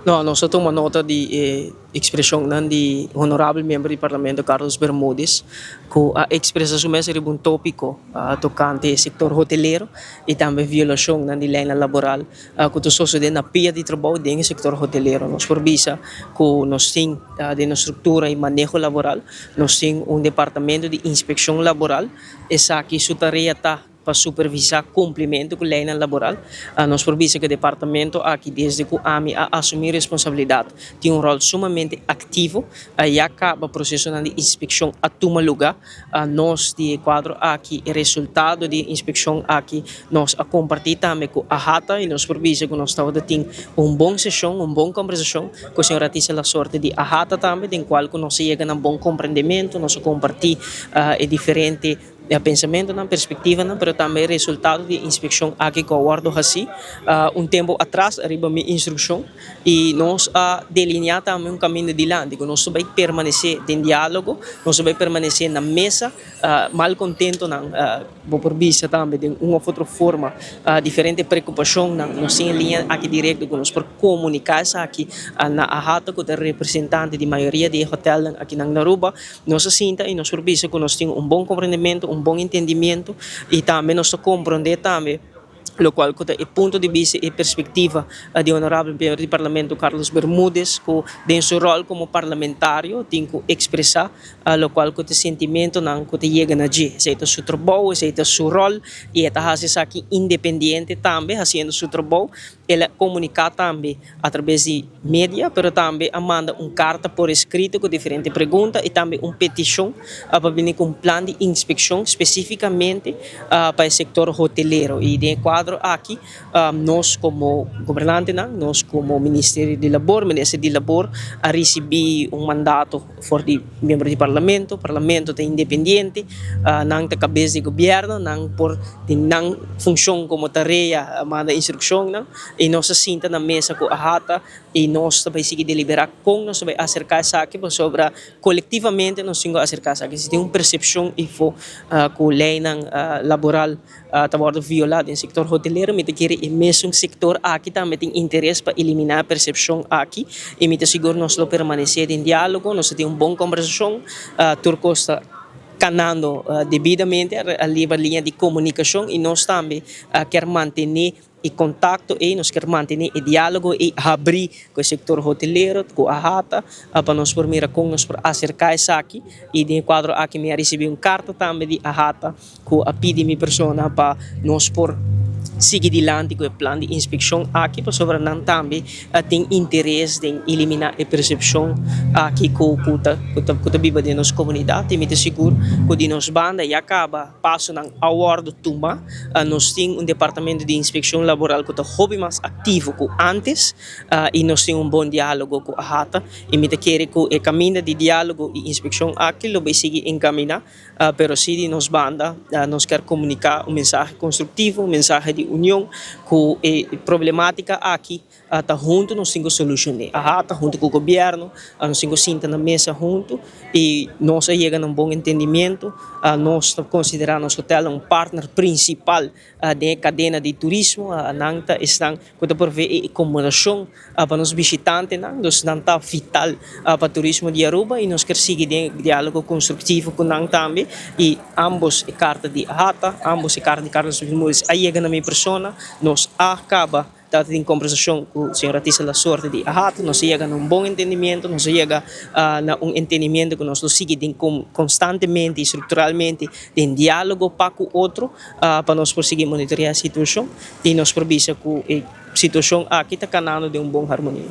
No, nós só tomamos nota de expressão de honorável membro do Parlamento Carlos Bermúdez, que a expressação é sobre um tópico tocante ao setor hoteleiro e também violação de lei laboral que sucede na pia de trabalho dentro do setor hoteleiro. Nós provisa que nós temos de uma estrutura e manejo laboral, nós temos um departamento de inspeção laboral, essa aqui sua tarefa está para supervisar cumprimento com a lei laboral. Nós provisa que o departamento aqui, desde que o AMI a assumir responsabilidade, tem um rol sumamente ativo e acaba o processo de inspeção a tomar lugar. Nós, de quadro aqui, o resultado de inspeção aqui, nós a compartilhar também com a RATA e nós provisa que nós estamos tendo uma boa sessão, uma boa conversação com a senhora Tissa La Sorte de a RATA também, em qual nós chegamos a um bom compreendimento, nós compartilhamos diferente pensamento, na perspectiva, mas também resultado de inspeção aqui que eu guardo assim. Tempo atrás, arriba minha instrução e nós delinear também caminho de lá, que nós vai permanecer em diálogo, nós vai permanecer na mesa, mal contento, vou por vista também de uma outra forma, diferente preocupação, nós temos linha aqui direto que nós por comunicar aqui na RATA, que é representante de maioria de hotel aqui na Naruba, nós sinta e nós por vista que nós temos um bom compreendimento, bom entendimento e também nós compreender também lo qual o ponto de vista e perspectiva de honorável membro do Parlamento Carlos Bermúdez, que tem seu rol como parlamentário tem que expressar lo qual o sentimento não que chega na dia, seja seu trabalho, seja seu rol e está fazendo aqui independente também, fazendo seu trabalho, ele comunicar também através de mídia, mas também manda uma carta por escrito com diferentes perguntas e também uma petição para vir com um plano de inspeção especificamente para o setor hoteleiro e de quadro aqui, nós como governante, nós como Ministério de Labor, a receber um mandato for de membro do Parlamento é independente, não tem cabeça de governo, não por não função como tarefa, manda instrução, não, e nós sinta na mesa com a RATA e nós também seguir deliberar com nós vai acercar-se aqui sobre coletivamente nós temos acercar-se aqui, se tem uma percepção e for com a lei laboral está violada no setor hoteleiro, me quer e mesmo setor aqui também tem interesse para eliminar a percepção aqui e me seguro nós permanecer em diálogo, nós temos uma boa conversação, Turco está canando devidamente a linha de comunicação e nós também quer manter e contato e nós queremos manter o diálogo e abrir com o setor hoteleiro, com a RATA, para nós formar com nós para acercar-se aqui e de quadro aqui me recebi uma carta também de a RATA que a pedir minha pessoa para nós por seguir adiante com o plano de inspeção aqui, para sobre não também tem interesse em eliminar a percepção aqui que vive de nossa comunidade, e me seguro que de nossa banda e acaba passo na award tumba, nós temos um departamento de inspeção laboral que está mais ativo que antes e nós temos um bom diálogo com a RATA e me quer que o caminho de diálogo e inspeção aqui lo vai seguir encaminhar, pero se de nossa banda nós quer comunicar mensagem construtivo, mensagem de união com a problemática aqui está junto nós temos solucionar a RATA junto com o governo, nós temos sinta na mesa junto e nós chegamos a um bom entendimento, nós consideramos o hotel um partner principal da cadeia de turismo, não está por ver acomodação para os visitantes, nós não está vital para o turismo de Aruba e nós queremos seguir diálogo construtivo com nós também e ambos a carta de RATA, ambos a carta de Carlos Bermúdez, aí chega na minha persona, nós acaba em conversação com a senhora Tissa La Sorte de RATA, nós chega a um bom entendimento, nós chega a um entendimento que nós seguimos constantemente, estruturalmente, em diálogo para com o outro, para nós conseguir monitorar a situação e nós provisa que a situação aqui está caminhando de uma boa harmonia.